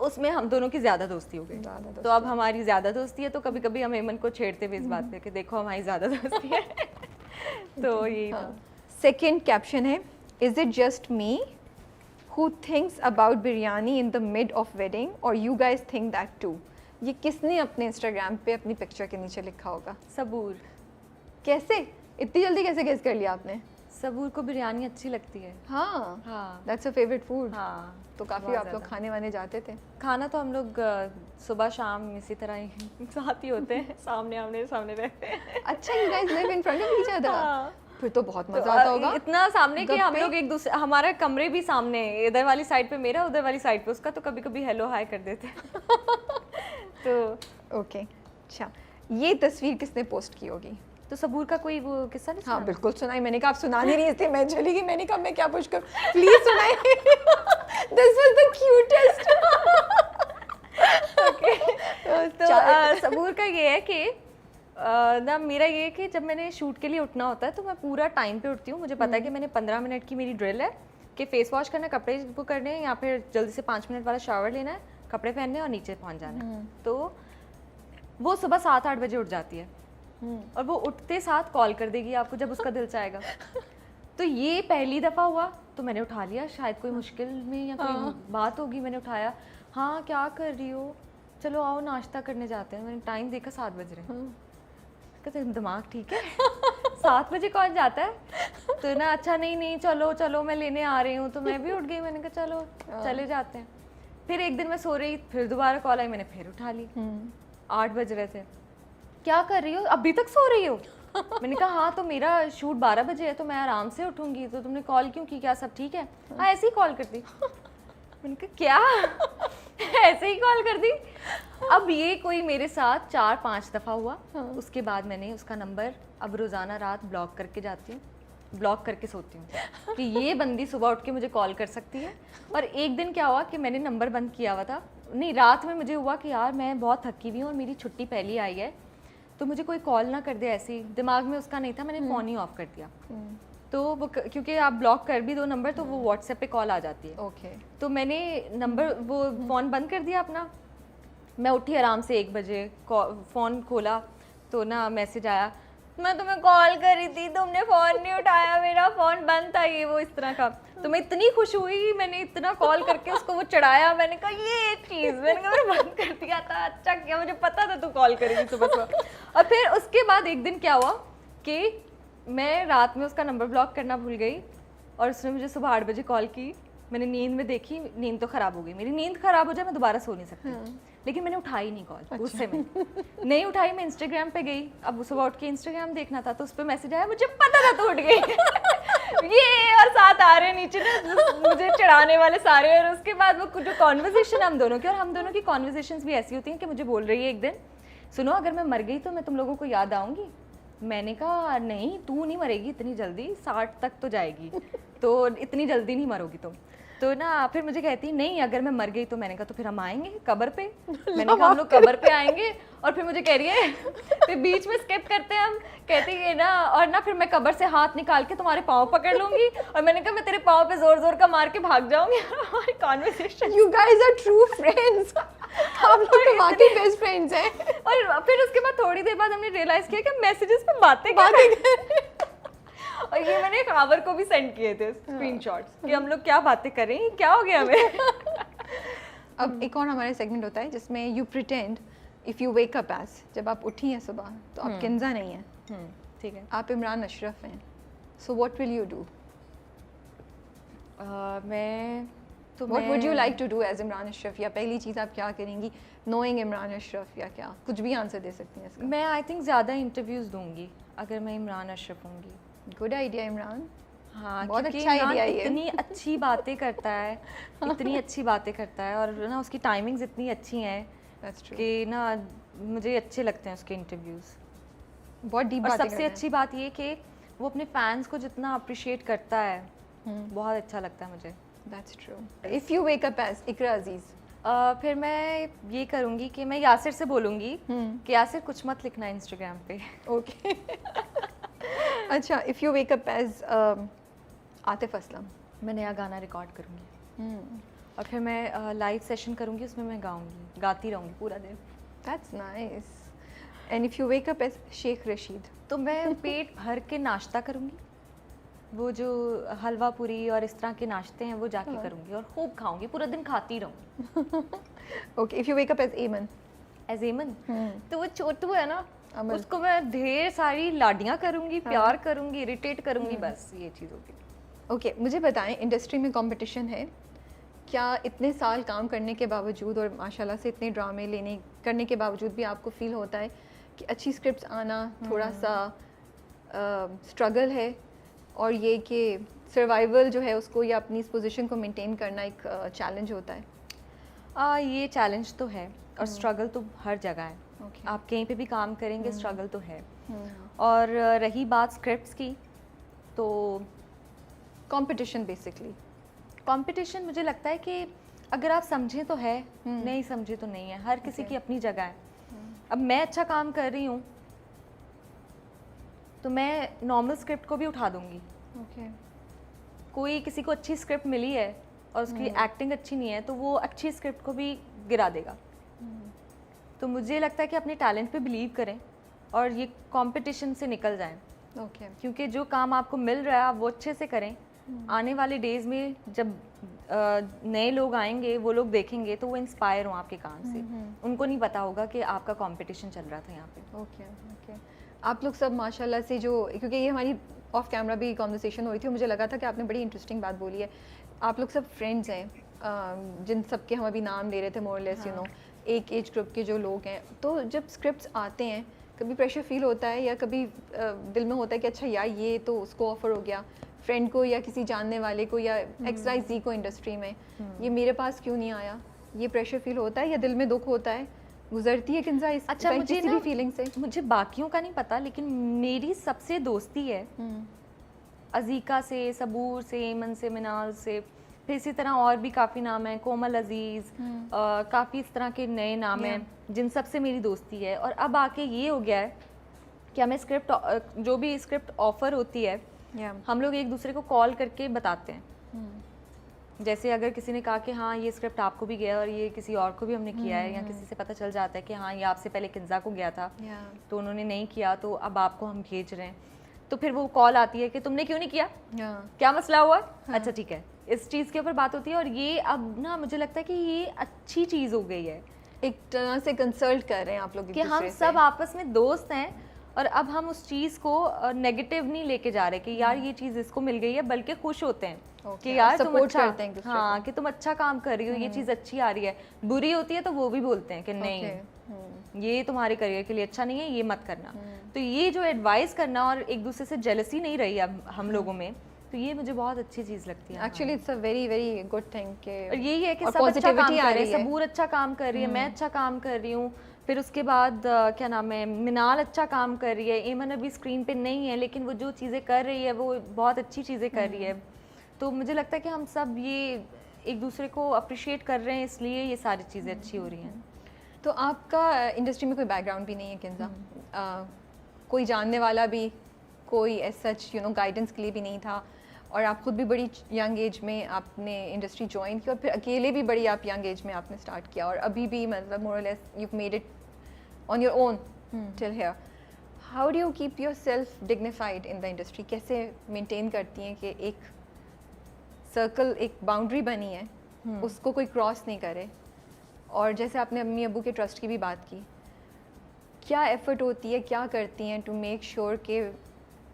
उसमें हम दोनों की ज़्यादा दोस्ती हो गई। तो अब हमारी ज़्यादा दोस्ती है, तो कभी कभी हम हेमंत को छेड़ते हुए इस बात पे कि देखो हमारी ज़्यादा दोस्ती है। तो यही था। सेकेंड कैप्शन है, is it just me who thinks about biryani in the mid of wedding or you guys think that too? ये किसने अपने इंस्टाग्राम पे अपनी पिक्चर के नीचे लिखा होगा? सबूर। कैसे इतनी जल्दी कैसे गेस कर लिया आपने? सबूर को बिरयानी अच्छी लगती है। हाँ हाँ, दैट्स अ फेवरेट फूड। हाँ, तो काफ़ी बहुत आप लोग ज़्यादा। खाने वाने जाते थे? खाना तो हम लोग सुबह शाम इसी तरह ही साथ ही होते हैं, सामने आमने सामने रहते हैं। अच्छा, you guys live in front of each other? हाँ। फिर तो बहुत मजा आता होगा। इतना सामने कि हम गप्पे? लोग एक दूसरे, हमारा कमरे भी सामने, इधर वाली साइड पे मेरा, उधर वाली साइड पे उसका, तो कभी कभी हेलो हाय कर देते हैं। तो ओके, अच्छा, ये तस्वीर किसने पोस्ट की होगी? तो सबूर का कोई वो किस्सा नहीं हाँ सुना? बिल्कुल सुनाई, मैंने कहा आप सुना नहीं रही, इसलिए मैं चली गई, मैंने कहा मैं क्या पूछ कर, प्लीज सुनाई। This was the cutest. तो सबूर का ये है कि ना मेरा ये है कि जब मैंने शूट के लिए उठना होता है तो मैं पूरा टाइम पे उठती हूँ। मुझे पता है कि मैंने 15 मिनट की मेरी ड्रिल है कि फेस वॉश करना है, कपड़े वो करने हैं, या फिर जल्दी से 5 मिनट वाला शावर लेना है, कपड़े पहनने हैं और नीचे पहुँच जाना है। तो वो सुबह 7-8 बजे उठ जाती है और वो उठते साथ कॉल कर देगी आपको जब उसका दिल चाहेगा। तो ये पहली दफ़ा हुआ तो मैंने उठा लिया, शायद कोई मुश्किल में या कोई बात होगी, मैंने उठाया। हाँ क्या कर रही हो, चलो आओ नाश्ता करने जाते हैं। मैंने टाइम देखा 7 बज रहे हैं। कहते दिमाग ठीक है? 7 बजे कौन जाता है? तो ना अच्छा नहीं चलो चलो मैं लेने आ रही हूँ। तो मैं भी उठ गई, मैंने कहा चलो चले जाते हैं। फिर एक दिन मैं सो रही, फिर दोबारा कॉल आई, मैंने फिर उठा ली। 8 बज रहे थे। क्या कर रही हो, अभी तक सो रही हो? मैंने कहा हाँ तो मेरा शूट 12 बजे है तो मैं आराम से उठूंगी, तो तुमने कॉल क्यों की, क्या सब ठीक है? हाँ ऐसे ही कॉल कर दी। मैंने कहा क्या? ऐसे ही कॉल कर दी? अब ये कोई मेरे साथ 4-5 दफ़ा हुआ। उसके बाद मैंने उसका नंबर अब रोज़ाना रात ब्लॉक करके जाती हूँ, ब्लॉक करके सोती हूँ कि ये बंदी सुबह उठ के मुझे कॉल कर सकती है। और एक दिन क्या हुआ कि मैंने नंबर बंद किया हुआ था, नहीं रात में मुझे हुआ कि यार मैं बहुत थकी हुई हूँ और मेरी छुट्टी पहली आई है, तो मुझे कोई कॉल ना कर दे, ऐसे ही दिमाग में उसका नहीं था, मैंने फ़ोन ही ऑफ कर दिया। तो वो क्योंकि आप ब्लॉक कर भी दो नंबर तो वो व्हाट्सएप पे कॉल आ जाती है। ओके। तो मैंने नंबर वो फ़ोन बंद कर दिया अपना। मैं उठी आराम से 1 बजे, फ़ोन खोला तो ना मैसेज आया, मैं तुम्हें कॉल करी थी तुमने फ़ोन नहीं उठाया, मेरा फ़ोन बंद था, ये वो इस तरह का। तो मैं इतनी खुश हुई, मैंने इतना कॉल करके उसको वो चढ़ाया। मैंने कहा ये चीज़ मैंने कहा मैंने बंद कर दिया था, अच्छा क्या, मुझे पता था तू कॉल करेगी सुबह सुबह। और फिर उसके बाद एक दिन क्या हुआ कि मैं रात में उसका नंबर ब्लॉक करना भूल गई और उसने मुझे सुबह 8 बजे कॉल की। मैंने नींद में देखी, नींद तो ख़राब हो गई मेरी, नींद ख़राब हो जाए मैं दोबारा सो नहीं सकती। लेकिन मैंने उठाई नहीं कॉल, गुस्से में नहीं उठाई। मैं इंस्टाग्राम पे गई, अब सुबह उठ के इंस्टाग्राम देखना था तो उस पर मैसेज आया, मुझे पता था तू उठ गई। ये और साथ आ रहे नीचे ना मुझे चढ़ाने वाले सारे। और उसके बाद वो जो कॉन्वर्जेशन हम दोनों की, और हम दोनों की कॉन्वर्जेशंस भी ऐसी होती हैं कि मुझे बोल रही है एक दिन, सुनो अगर मैं मर गई तो मैं तुम लोगों को याद आऊँगी। मैंने कहा नहीं तू नहीं मरेगी इतनी जल्दी, 60 तक तो जाएगी, तो इतनी जल्दी नहीं मरोगी तुम। तो ना फिर मुझे कहती नहीं अगर मैं मर गई तो। मैंने कहा तो फिर हम आएंगे कब्र पे। मैंने कहा हम लोग कब्र पे आएंगे। और फिर मुझे कह रही है, फिर बीच में स्किप करते हैं हम, कहती है ना और ना फिर मैं कब्र से हाथ निकाल के तुम्हारे पाँव पकड़ लूंगी। और मैंने कहा मैं तेरे पाँव पे जोर जोर का मार के भाग जाऊंगी। हमारी conversation, you guys are true friends. आप लोग तो वाकई बेस्ट फ्रेंड्स हैं। और फिर उसके बाद थोड़ी देर बाद हमने रियलाइज किया कि मैसेजेस पे बातें कर रहे हैं। और ये मैंने एक आवर को भी सेंड किए थे स्क्रीनशॉट्स कि हम लोग क्या बातें कर रहे हैं, क्या हो गया हमें। अब एक और हमारे सेगमेंट होता है जिसमें you pretend if you wake up as, जब आप उठी हैं सुबह तो आप किंजा नहीं हैं, ठीक है, आप इमरान अशरफ हैं, so what will you do? What would you like to do as Imran Ashraf, या पहली चीज़ आप क्या करेंगी नोइंग इमरान अशरफ, या क्या कुछ भी आंसर दे सकती हैं इसका? मैं आई थिंक ज़्यादा इंटरव्यूज़ दूंगी अगर मैं इमरान अशरफ होंगी। Good idea Imran. हाँ बहुत क्योंकि अच्छा आइडिया है ये। इतनी अच्छी बातें करता है, इतनी अच्छी बातें करता है, और ना उसकी टाइमिंग्स इतनी अच्छी हैं कि ना मुझे अच्छे लगते हैं उसके इंटरव्यूज़। बहुत डीप और बातें सबसे अच्छी बात ये कि वो अपने फैंस को जितना अप्रिशिएट करता है बहुत अच्छा लगता है मुझे। That's true. If you wake up as Iqra Aziz, फिर मैं ये करूँगी कि मैं यासिर से बोलूँगी कि यासिर कुछ मत लिखना इंस्टाग्राम पे। ओके। अच्छा, if you wake up as Atif Aslam, मैं नया गाना रिकॉर्ड करूँगी और फिर मैं लाइव सेशन करूँगी, उसमें मैं गाती रहूँगी पूरा दिन। That's nice. And if you wake up as Sheikh Rasheed, तो मैं पेट भर के नाश्ता करूँगी, वो जो हलवा पूरी और इस तरह के नाश्ते हैं वो जाके करूँगी और खूब खाऊंगी, पूरा दिन खाती रहूँगी। Okay. If you wake up as Aiman, as Aiman, तो वो छोटू है ना, अमन। उसको मैं ढेर सारी लाडियाँ करूँगी, प्यार करूँगी, इरिटेट करूँगी, बस ये चीज़ होगी। ओके मुझे बताएं, इंडस्ट्री में कंपटीशन है क्या? इतने साल काम करने के बावजूद और माशाल्लाह से इतने ड्रामे लेने करने के बावजूद भी आपको फील होता है कि अच्छी स्क्रिप्ट्स आना थोड़ा सा स्ट्रगल है, और ये कि सर्वाइवल जो है उसको या अपनी इस पोजीशन को मेंटेन करना एक चैलेंज होता है? ये चैलेंज तो है और स्ट्रगल तो हर जगह है। Okay. आप कहीं पे भी काम करेंगे स्ट्रगल तो है। और रही बात स्क्रिप्ट्स की, तो कंपटीशन बेसिकली, कंपटीशन मुझे लगता है कि अगर आप समझें तो है, नहीं समझे तो नहीं है। हर किसी की अपनी जगह है। अब मैं अच्छा काम कर रही हूँ तो मैं नॉर्मल स्क्रिप्ट को भी उठा दूंगी। ओके। कोई किसी को अच्छी स्क्रिप्ट मिली है और उसकी एक्टिंग अच्छी नहीं है तो वो अच्छी स्क्रिप्ट को भी गिरा देगा। तो मुझे लगता है कि अपने टैलेंट पे बिलीव करें और ये कंपटीशन से निकल जाएं। ओके। क्योंकि जो काम आपको मिल रहा है आप वो अच्छे से करें। आने वाले डेज में जब नए लोग आएंगे, वो लोग देखेंगे तो वो इंस्पायर हों आपके काम से। उनको नहीं पता होगा कि आपका कंपटीशन चल रहा था यहाँ पे। Okay okay. आप लोग सब माशाल्लाह से जो, क्योंकि ये हमारी ऑफ कैमरा भी कॉन्वर्सेशन हुई थी, मुझे लगा था कि आपने बड़ी इंटरेस्टिंग बात बोली है। आप लोग सब फ्रेंड्स हैं, जिन सब के हम अभी नाम ले रहे थे मोर लेस, यू नो, एक एज ग्रुप के जो लोग हैं। तो जब स्क्रिप्ट्स आते हैं कभी प्रेशर फील होता है या कभी दिल में होता है कि अच्छा यार ये तो उसको ऑफर हो गया, फ्रेंड को या किसी जानने वाले को या XYZ को इंडस्ट्री में, ये मेरे पास क्यों नहीं आया? ये प्रेशर फील होता है या दिल में दुख होता है? गुजरती है किंजा इस अच्छा, मुझे किसी ना भी फीलिंग से? मुझे बाकियों का नहीं पता, लेकिन मेरी सबसे दोस्ती है अजीका से, सबूर से, एमन से, मिनाल से, फिर इसी तरह और भी काफ़ी नाम हैं, कोमल अजीज़, काफ़ी इस तरह के नए नाम हैं जिन सब से मेरी दोस्ती है। और अब आके ये हो गया है कि हमें स्क्रिप्ट, जो भी स्क्रिप्ट ऑफर होती है, हम लोग एक दूसरे को कॉल करके बताते हैं। जैसे अगर किसी ने कहा कि हाँ ये स्क्रिप्ट आपको भी गया और ये किसी और को भी हमने किया है, या किसी से पता चल जाता है कि हाँ ये आपसे पहले किंजा को गया था तो उन्होंने नहीं किया तो अब आपको हम भेज रहे हैं, तो फिर वो कॉल आती है कि तुमने क्यों नहीं किया, क्या मसला हुआ? अच्छा ठीक है, इस चीज़ के ऊपर बात होती है। और ये अब ना मुझे लगता है कि ये अच्छी चीज़ हो गई है, एक तरह से कंसल्ट कर रहे हैं आप लोग कि हम सब आपस में दोस्त हैं और अब हम उस चीज़ को नेगेटिव नहीं लेके जा रहे कि यार ये चीज़ इसको मिल गई है, बल्कि खुश होते हैं कि यार तुम अच्छा, हाँ कि तुम अच्छा काम कर रही हो, ये चीज़ अच्छी आ रही है। बुरी होती है तो वो भी बोलते हैं कि नहीं ये तुम्हारे करियर के लिए अच्छा नहीं है, ये मत करना। तो ये जो एडवाइस करना और एक दूसरे से जेलसी नहीं रही अब हम लोगों में, तो ये मुझे बहुत अच्छी चीज़ लगती है। Actually it's a very very good thing कि और यही है कि सब अच्छा काम कर रहे हैं, सबूर अच्छा काम कर रही है, मैं अच्छा काम कर रही हूँ, फिर उसके बाद क्या नाम है, मिनाल अच्छा काम कर रही है, एमन अभी स्क्रीन पे नहीं है लेकिन वो जो चीज़ें कर रही है वो बहुत अच्छी चीज़ें कर रही है। तो मुझे लगता है कि हम सब ये एक दूसरे को अप्रिशिएट कर रहे हैं, इसलिए ये सारी चीज़ें अच्छी हो रही हैं। तो आपका इंडस्ट्री में कोई बैकग्राउंड भी नहीं है किंजा, कोई जानने वाला भी, कोई as such you know guidance के लिए भी नहीं था, और आप खुद भी बड़ी यंग एज में आपने इंडस्ट्री ज्वाइन की और फिर अकेले भी बड़ी आप यंग एज में आपने स्टार्ट किया और अभी भी मतलब मोर और less you made it on your own till here. How do you keep your self dignified in the industry? कैसे मेंटेन करती हैं कि एक सर्कल, एक बाउंड्री बनी है, उसको कोई क्रॉस नहीं करे? और जैसे आपने अम्मी अबू के ट्रस्ट की भी बात की, क्या एफर्ट होती है, क्या करती हैं टू मेक श्योर कि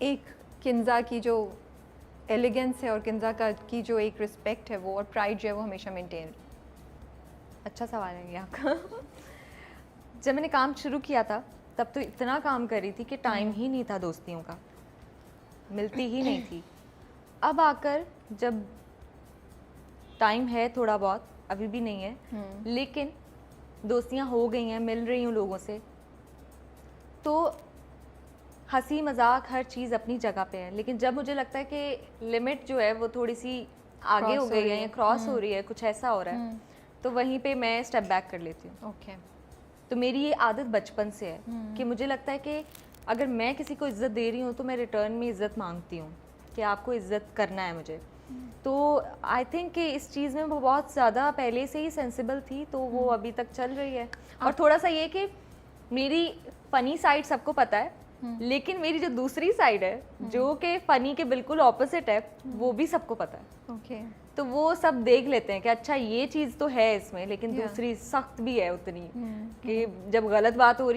एक किंजा की जो एलिगेंस है और किंजा का की जो एक रिस्पेक्ट है वो और प्राइड जो है वो हमेशा मेंटेन? अच्छा सवाल है ये आपका। जब मैंने काम शुरू किया था तब तो इतना काम कर रही थी कि टाइम ही नहीं था, दोस्तियों का मिलती ही नहीं थी। अब आकर जब टाइम है थोड़ा बहुत, अभी भी नहीं है, लेकिन दोस्तियां हो गई हैं, मिल रही हूँ लोगों से, तो हंसी मजाक हर चीज़ अपनी जगह पे है। लेकिन जब मुझे लगता है कि लिमिट जो है वो थोड़ी सी आगे हो गई है या क्रॉस हो रही है, कुछ ऐसा हो रहा है, तो वहीं पे मैं स्टेप बैक कर लेती हूँ। ओके। तो मेरी ये आदत बचपन से है कि मुझे लगता है कि अगर मैं किसी को इज्जत दे रही हूँ तो मैं रिटर्न में इज्जत मांगती हूँ कि आपको इज्जत करना है मुझे। तो आई थिंक कि इस चीज़ में वो बहुत ज़्यादा पहले से ही सेंसिबल थी, तो वो अभी तक चल रही है। और थोड़ा सा ये कि मेरी फ़नी साइड सबको पता है, लेकिन मेरी जो दूसरी साइड है जो कि फ़नी के बिल्कुल ऑपोजिट है, वो भी सबको पता है। ओके तो वो सब देख लेते हैं कि अच्छा ये चीज़ तो है इसमें, लेकिन दूसरी सख्त भी है उतनी, कि जब गलत बात हो रही